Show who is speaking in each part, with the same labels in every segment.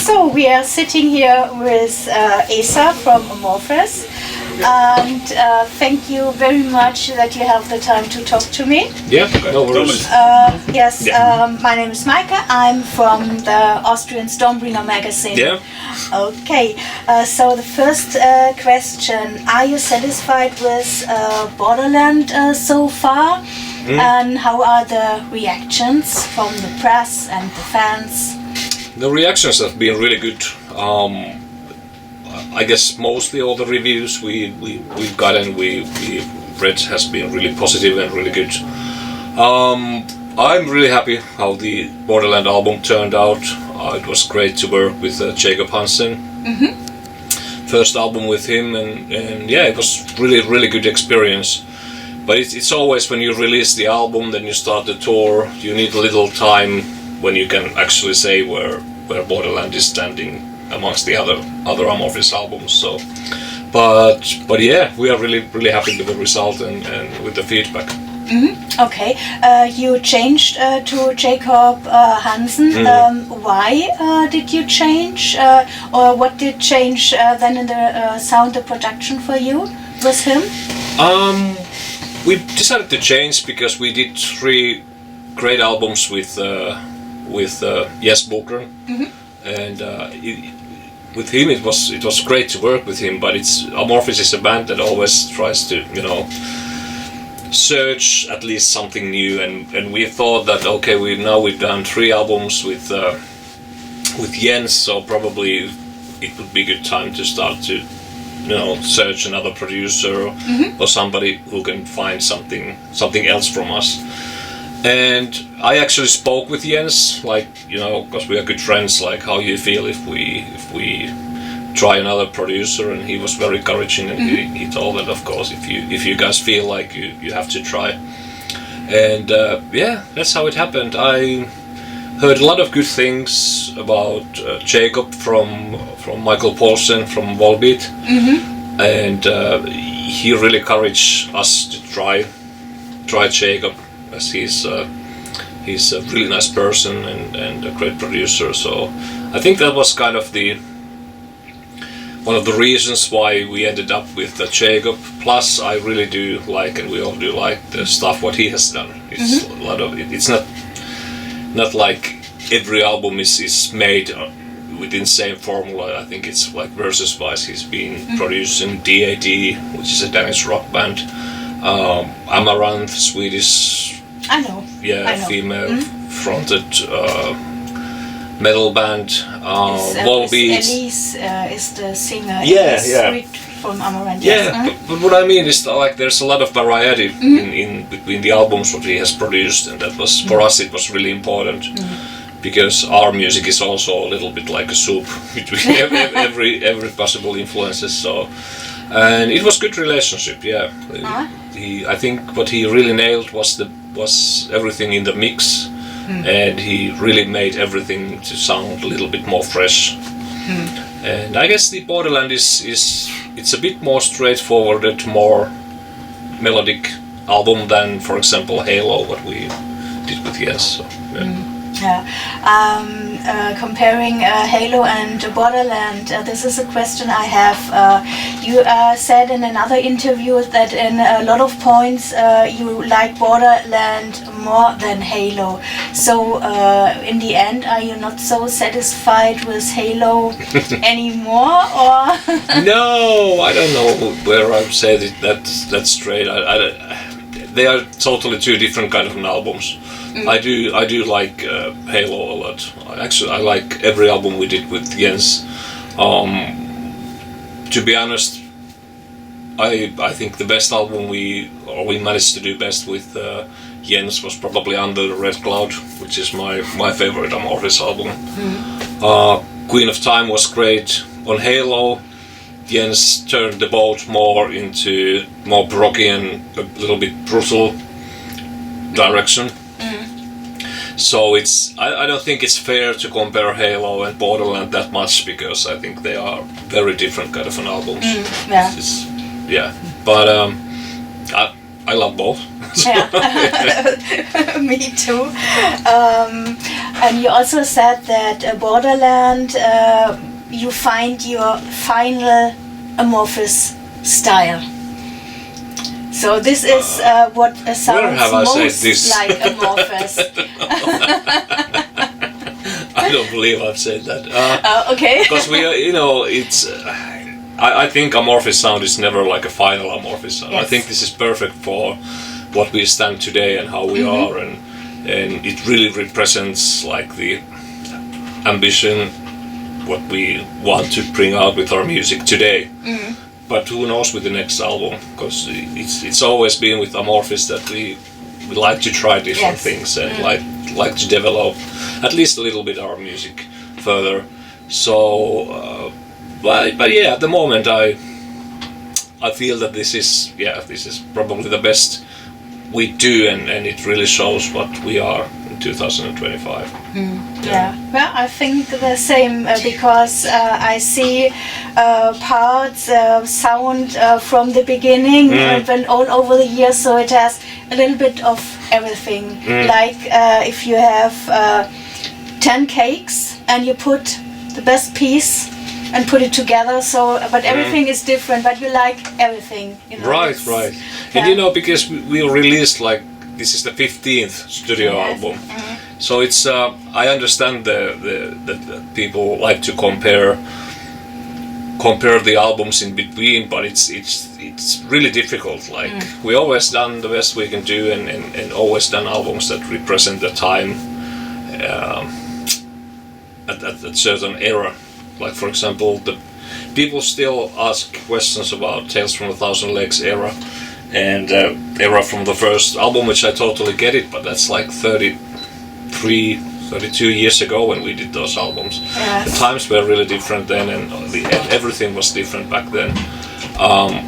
Speaker 1: So we are sitting here with Esa from AMORPHIS, and thank you very much that you have the time to talk to me.
Speaker 2: Yeah, no worries.
Speaker 1: Yes, my name is Maike. I'm from the Austrian Stormbringer magazine.
Speaker 2: Yeah.
Speaker 1: Okay, so the first question, are you satisfied with Borderland so far? And how are the reactions from the press and the fans?
Speaker 2: The reactions have been really good. I guess mostly all the reviews we've gotten, we've read has been really positive and really good. I'm really happy how the Borderland album turned out. It was great to work with Jacob Hansen. First album with him, and yeah, it was really good experience. But it's always when you release the album, then you start the tour, you need a little time when you can actually say where Borderland is standing amongst the other AMORPHIS albums. So, but yeah, we are really happy with the result and with the feedback.
Speaker 1: Okay, you changed to Jacob Hansen. Why did you change, or what did change then in the sound and production for you with him?
Speaker 2: We decided to change because we did 3 great albums with Jes Bogren, and with him it was great to work with him. But AMORPHIS is a band that always tries to search at least something new, and we thought that okay, we've done 3 albums with Jens, so probably it would be a good time to start to search another producer or somebody who can find something else from us. And I actually spoke with Jens, because we are good friends, like how you feel if we try another producer, and he was very encouraging, and he told that of course if you guys feel like you have to try. And yeah, that's how it happened. I heard a lot of good things about Jacob from Michael Paulsen from Volbeat, and he really encouraged us to try Jacob, as he's a really nice person and a great producer. So I think that was kind of one of the reasons why we ended up with Jacob. Plus, I really do like, and we all do like, the stuff what he has done. It's a lot of it. It's not like every album is made within the same formula. I think it's like versus-wise. He's been producing DAD, which is a Danish rock band. Amaranth, Swedish.
Speaker 1: I know.
Speaker 2: Female-fronted metal band. Volbeat.
Speaker 1: Elise is the singer.
Speaker 2: Yeah.
Speaker 1: From Amaranth.
Speaker 2: Yeah, but what I mean is that, there's a lot of variety in between the albums what he has produced, and that was for us it was really important, because our music is also a little bit like a soup between every possible influences. So, and it was good relationship. Yeah, I think what he really nailed was everything in the mix, and he really made everything to sound a little bit more fresh. And I guess the Borderland it's a bit more straightforward, more melodic album than, for example, Halo, what we did with Yes. So,
Speaker 1: comparing Halo and Borderland, this is a question I have. You said in another interview that in a lot of points you like Borderland more than Halo. So in the end, are you not so satisfied with Halo anymore, or?
Speaker 2: No, I don't know where I've said it that straight. They are totally 2 different kind of albums. I do like Halo a lot. I like every album we did with Jens. To be honest, I think the best album we managed to do best with Jens was probably Under the Red Cloud, which is my favorite AMORPHIS album. Queen of Time was great. On Halo, Jens turned the boat more into more proggy and a little bit brutal direction. So I don't think it's fair to compare Halo and Borderland that much, because I think they are very different kind of an albums. But I love both.
Speaker 1: Me too. And you also said that Borderland, you find your final amorphous style. So this is what sounds most like amorphous.
Speaker 2: I don't believe I've said that.
Speaker 1: Okay.
Speaker 2: Because we are, it's. I think amorphous sound is never like a final amorphous sound. Yes. I think this is perfect for what we stand today and how we are, and it really represents like the ambition, what we want to bring out with our music today. But who knows with the next album? Because it's always been with Amorphis that we like to try different things and like to develop at least a little bit our music further. So, but yeah, at the moment I feel that this is probably the best we do, and it really shows what we are in 2025.
Speaker 1: Yeah, well, I think the same because I see parts sound from the beginning and all over the years, so it has a little bit of everything. Like if you have 10 cakes and you put the best piece and put it together, so but everything is different, but you like everything,
Speaker 2: right. And because we released, like, this is the 15th studio album, so it's I understand that people like to compare the albums in between, but it's really difficult. Like we always done the best we can do, and always done albums that represent the time at a certain era. Like, for example, the people still ask questions about Tales from a Thousand Lakes era and era from the first album, which I totally get it, but that's like 32 years ago when we did those albums. The times were really different then, and everything was different back then.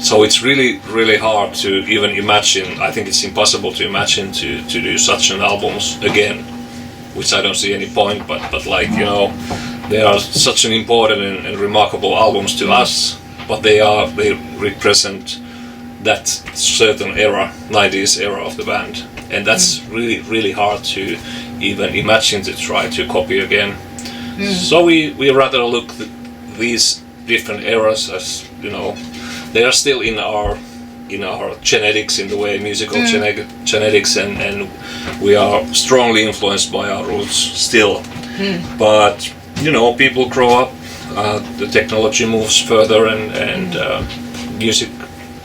Speaker 2: So it's really, really hard to even imagine. I think it's impossible to imagine to do such an albums again, which I don't see any point, but like, they are such an important and remarkable albums to us, but they represent that certain era, 90s era of the band, and that's really, really hard to even imagine to try to copy again. So we rather look at these different eras as, they are still in our genetics, in the way musical genetics, and we are strongly influenced by our roots still. But people grow up, the technology moves further, and music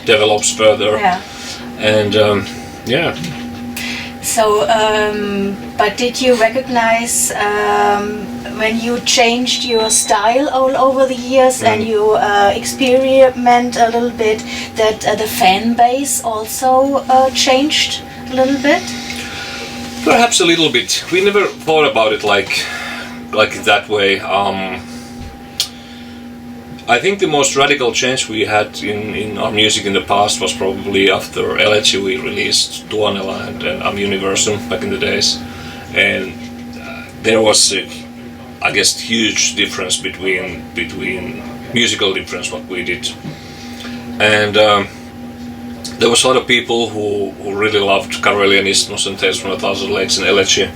Speaker 2: develops further, and
Speaker 1: So, but did you recognize when you changed your style all over the years and you experiment a little bit, that the fan base also changed a little bit?
Speaker 2: Perhaps a little bit. We never thought about it like that way. I think the most radical change we had in our music in the past was probably after Elegy. We released Tuonela and Universum back in the days, and there was I guess huge difference between musical difference what we did, and there was a lot of people who really loved Karelian Isthmus and Tales from a Thousand Lakes and Elegy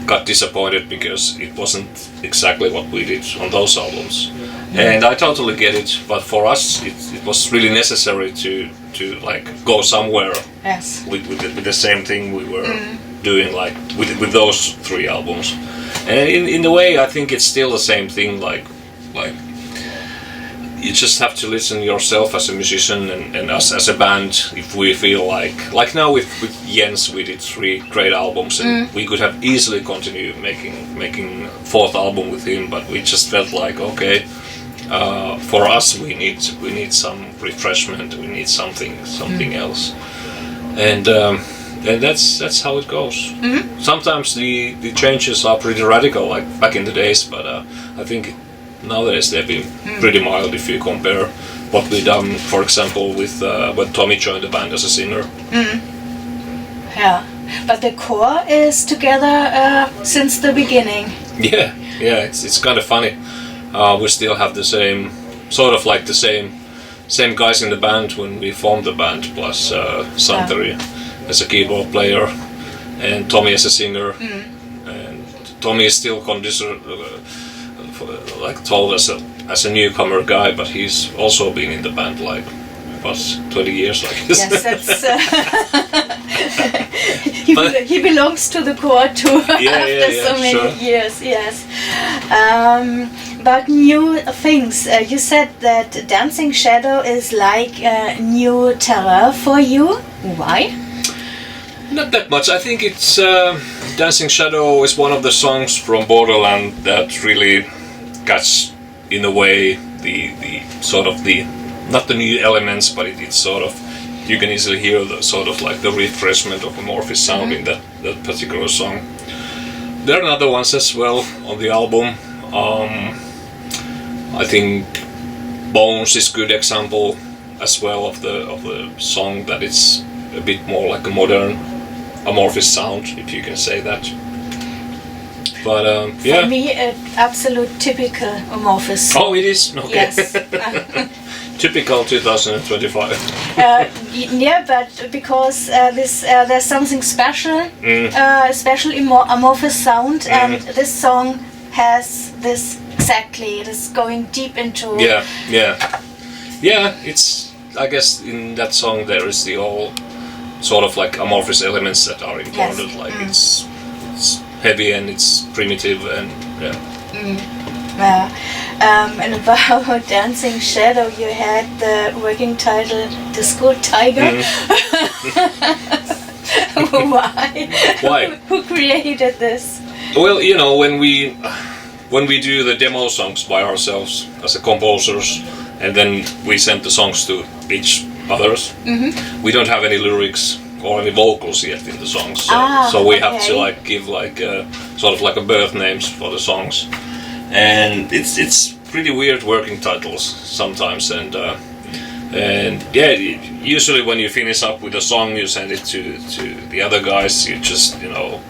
Speaker 2: got disappointed because it wasn't exactly what we did on those albums. And I totally get it, but for us it was really necessary to like go somewhere with the same thing we were doing, like with those three albums. And in a way I think it's still the same thing, like you just have to listen yourself as a musician and us as a band. If we feel like now with Jens we did 3 great albums, and we could have easily continued making 4th album with him, but we just felt like, okay, for us we need some refreshment, we need something else, and that's how it goes. Sometimes the changes are pretty radical, like back in the days, but I think nowadays they've been pretty mild if you compare what we've done, for example, with when Tommy joined the band as a singer.
Speaker 1: Yeah, but the core is together since the beginning. Yeah,
Speaker 2: it's kind of funny. We still have the same, sort of like the same guys in the band when we formed the band, plus Santeri as a keyboard player and Tommy as a singer, and Tommy is still told as a newcomer guy, but he's also been in the band like past 20 years, I guess.
Speaker 1: Yes, that's he belongs to the core too after so many years. Yes. About new things, you said that Dancing Shadow is like new terrain for you. Why?
Speaker 2: Not that much. I think it's Dancing Shadow is one of the songs from Borderland that really catch in a way the sort of the not the new elements, but it's sort of, you can easily hear the sort of like the refreshment of AMORPHIS sound in that particular song. There are other ones as well on the album. I think Bones is good example as well of the song that it's a bit more like a modern AMORPHIS sound, if you can say that. But yeah.
Speaker 1: For me, an absolute typical AMORPHIS song.
Speaker 2: Oh, it is? Okay.
Speaker 1: Yes.
Speaker 2: Typical 2025.
Speaker 1: Yeah, but because there's something special, special AMORPHIS sound, and this song has this exactly. It is going deep into. Yeah. It's, I guess in that song there is the all sort of like AMORPHIS elements that are important. Yes. Like it's heavy and it's primitive and and about Dancing Shadow, you had the working title Disco Tiger. Why? Who created this?
Speaker 2: Well, you know, when we do the demo songs by ourselves as a composers, and then we send the songs to each others, we don't have any lyrics or any vocals yet in the songs, so we have to like give like sort of like a birth names for the songs, and it's pretty weird working titles sometimes, and yeah, usually when you finish up with a song, you send it to the other guys. You just, you know,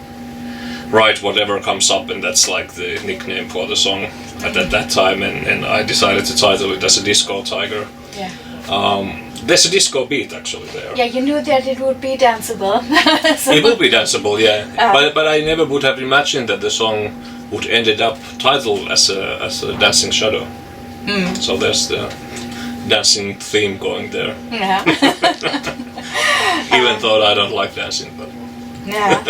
Speaker 2: write whatever comes up, and that's like the nickname for the song at that time, and I decided to title it as a Disco Tiger.
Speaker 1: Yeah.
Speaker 2: There's a disco beat actually there.
Speaker 1: Yeah, you knew that it would be danceable.
Speaker 2: So. It would be danceable, yeah. But I never would have imagined that the song would ended up titled as a Dancing Shadow. So there's the dancing theme going there.
Speaker 1: Yeah.
Speaker 2: Even though I don't like dancing, but.
Speaker 1: Yeah.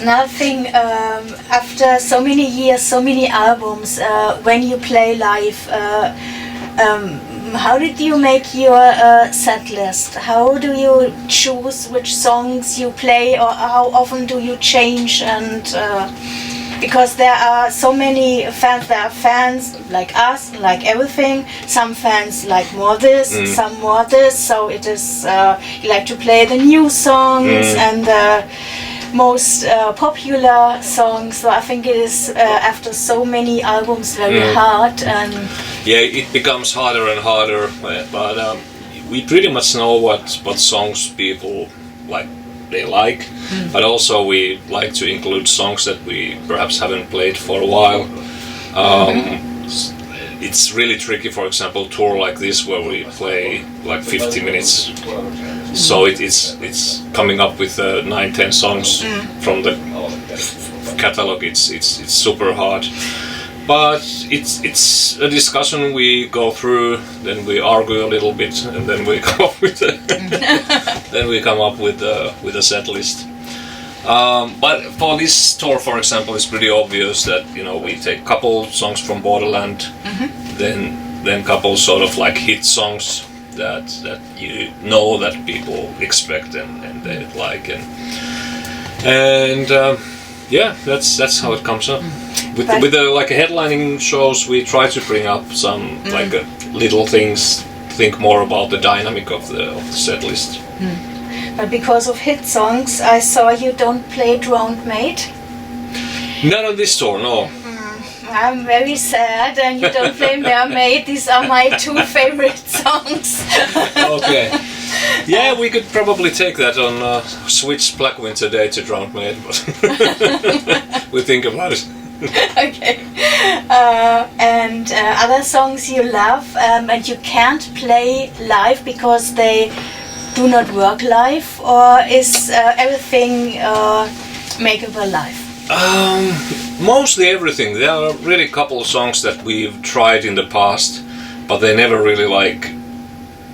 Speaker 1: Another thing, after so many years, so many albums, when you play live, how did you make your set list? How do you choose which songs you play, or how often do you change? And because there are so many fans, there are fans like us, like everything. Some fans like more this, some more this. So it is you like to play the new songs and the most popular songs. So I think it is after so many albums very hard. And
Speaker 2: yeah, it becomes harder and harder. But we pretty much know what songs people like. They like, but also we like to include songs that we perhaps haven't played for a while. It's really tricky, for example, tour like this where we play like 50 minutes. So it's coming up with 9-10 songs from the catalog. It's super hard. But it's a discussion we go through, then we argue a little bit, and then we come up with a set list. But for this tour, for example, it's pretty obvious that, you know, we take couple songs from Borderland, then couple sort of like hit songs that you know that people expect and they like, and yeah, that's how it comes up. With the like headlining shows, we try to bring up some like little things, think more about the dynamic of the set list.
Speaker 1: But because of hit songs, I saw you don't play Drowned Maid.
Speaker 2: Not on this tour, no.
Speaker 1: I'm very sad, and you don't play Mermaid. These are my two favorite songs.
Speaker 2: Okay. Yeah, we could probably take that on switch Black Winter Day to Drowned Maid, but we think about it.
Speaker 1: Okay. And other songs you love, and you can't play live because they do not work live, or is everything makeable live?
Speaker 2: Mostly everything. There are really a couple of songs that we've tried in the past, but they never really like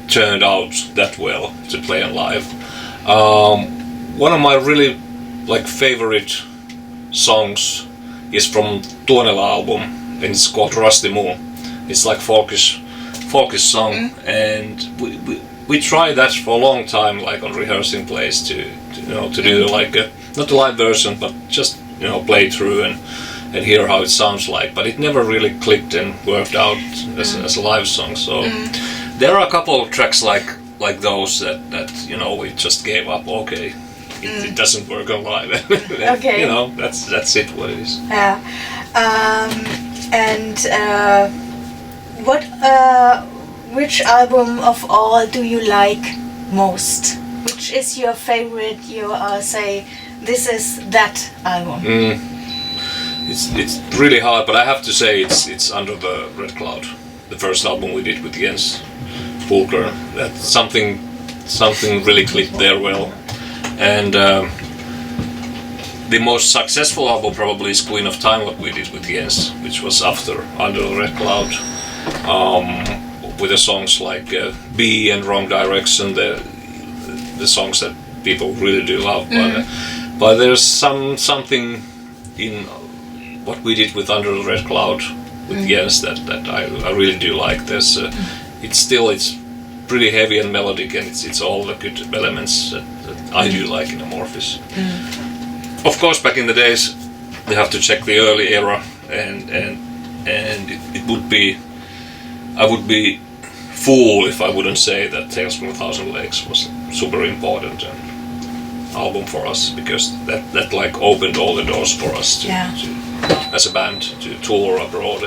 Speaker 2: turned out that well to play on live. One of my really like favorite songs is from Tuonela album, and it's called Rusty Moon. It's like folkish song, and we tried that for a long time, like on rehearsing plays to do like not a live version, but just play through and hear how it sounds like. But it never really clicked and worked out as a live song. So there are a couple of tracks like those that we just gave up. Okay, it doesn't work on live.
Speaker 1: Okay.
Speaker 2: That's it. What it is.
Speaker 1: Yeah. And which album of all do you like most? Which is your favorite? You say this is that album.
Speaker 2: It's really hard, but I have to say it's Under the Red Cloud, the first album we did with Jens Fulker. That something really clicked there well, and the most successful album probably is Queen of Time, what we did with Jens, which was after Under the Red Cloud, with the songs like Be and Wrong Direction, the songs that people really do love. But there's something in what we did with Under the Red Cloud with Jens that I really do like. There's it's pretty heavy and melodic, and it's all the good elements that I do like in AMORPHIS. Of course, back in the days, you have to check the early era, and it would be, I would be fool if I wouldn't say that Tales from a Thousand Lakes was super important album for us, because that like opened all the doors for us to as a band to tour abroad.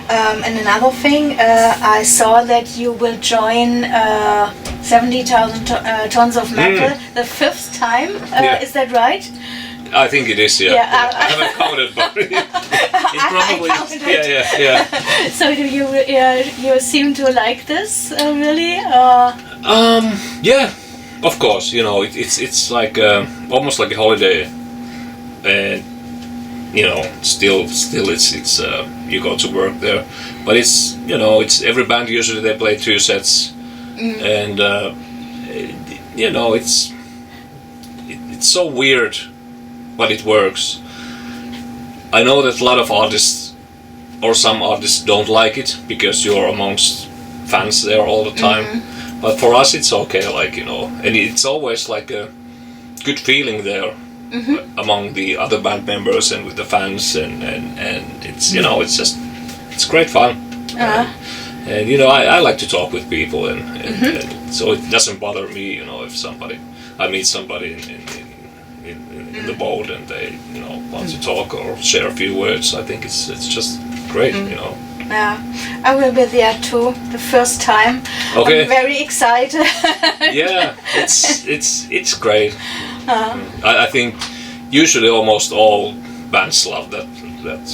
Speaker 1: And another thing, I saw that you will join 70,000 Tons of Metal the fifth time. Is that right?
Speaker 2: I think it is, yeah. I haven't counted, but it probably is. Yeah.
Speaker 1: So do you seem to like this, really?
Speaker 2: Yeah, of course. It's like almost like a holiday, and still it's you go to work there, but it's it's every band usually they play 2 sets, and it's so weird, but it works. I know that a lot of artists or some artists don't like it because you're amongst fans there all the time, but for us it's okay, and it's always like a good feeling there. Among the other band members and with the fans, and it's it's great fun. And I like to talk with people, and so it doesn't bother me if I meet somebody in the boat and they want to talk or share a few words. I think it's just great.
Speaker 1: Yeah, I will be there too the first time.
Speaker 2: Okay.
Speaker 1: I'm very excited.
Speaker 2: Yeah, it's great. I think usually almost all bands love that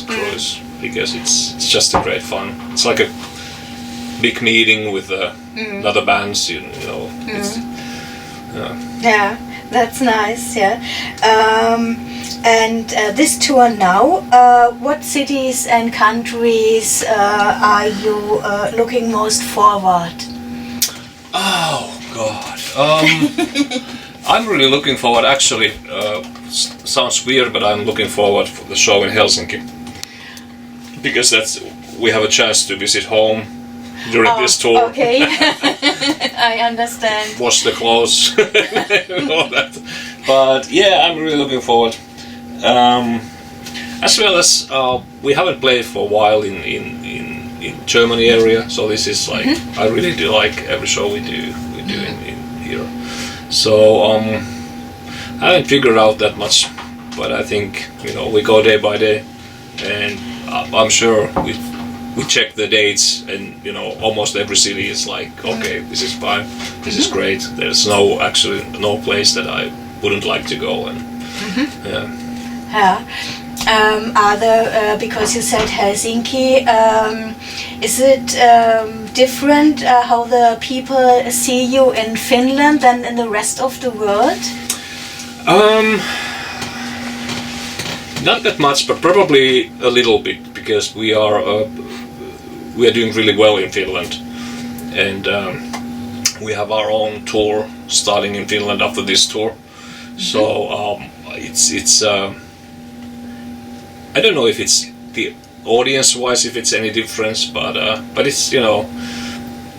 Speaker 2: cruise, because it's just a great fun. It's like a big meeting with other bands,
Speaker 1: Yeah, that's nice. Yeah, and this tour now, what cities and countries are you looking most forward?
Speaker 2: Oh God. I'm really looking forward, actually, sounds weird, but I'm looking forward for the show in Helsinki, because we have a chance to visit home during this tour.
Speaker 1: Okay. I understand.
Speaker 2: Wash the clothes and all that. But yeah, I'm really looking forward. As well as we haven't played for a while in Germany area, so this is like I really do like every show we do in here. So I haven't figured out that much, but I think we go day by day, and I'm sure we check the dates, and almost every city is like, okay, this is fine, this is great. There's no place that I wouldn't like to go, and
Speaker 1: other, because you said Helsinki, is it different how the people see you in Finland than in the rest of the world?
Speaker 2: Not that much, but probably a little bit, because we are doing really well in Finland, and we have our own tour starting in Finland after this tour. So it's I don't know if it's the audience-wise, if it's any difference, but it's, you know,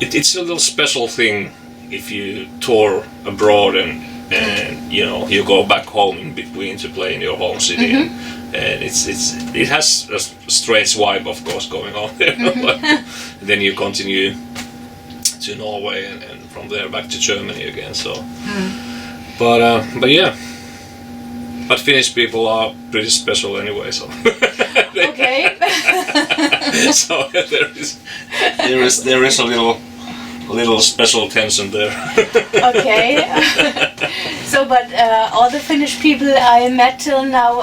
Speaker 2: it's a little special thing if you tour abroad and you know, you go back home in between to play in your home city, and it has a strange vibe, of course, going on there. But then you continue to Norway and from there back to Germany again. So, but yeah. But Finnish people are pretty special anyway, so.
Speaker 1: Okay.
Speaker 2: So there is a little special tension there.
Speaker 1: Okay. So, but all the Finnish people I met till now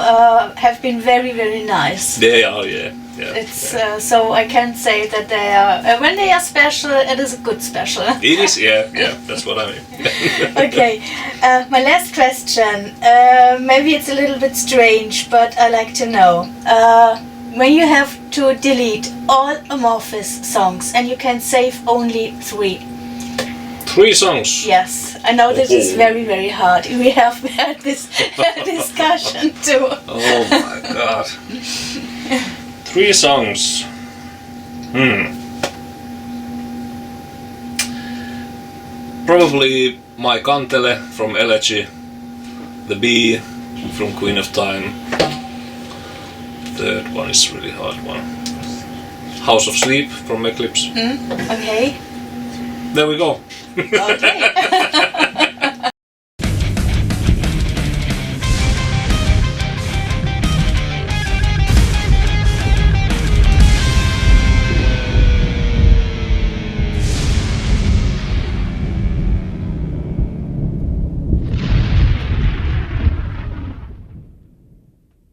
Speaker 1: have been very, very nice.
Speaker 2: They are, yeah.
Speaker 1: It's so I can say that they are. When they are special, it is a good special.
Speaker 2: It is, yeah. That's what I mean.
Speaker 1: Okay, my last question. Maybe it's a little bit strange, but I like to know. When you have to delete all AMORPHIS songs and you can save only 3.
Speaker 2: 3 songs?
Speaker 1: Yes, I know this is very, very hard. We have had this discussion too.
Speaker 2: Oh my god. 3 songs. Probably My Kantele from Elegy, The Bee from Queen of Time. Third one is really hard one. House of Sleep from Eclipse.
Speaker 1: Okay.
Speaker 2: There we go.
Speaker 1: Okay.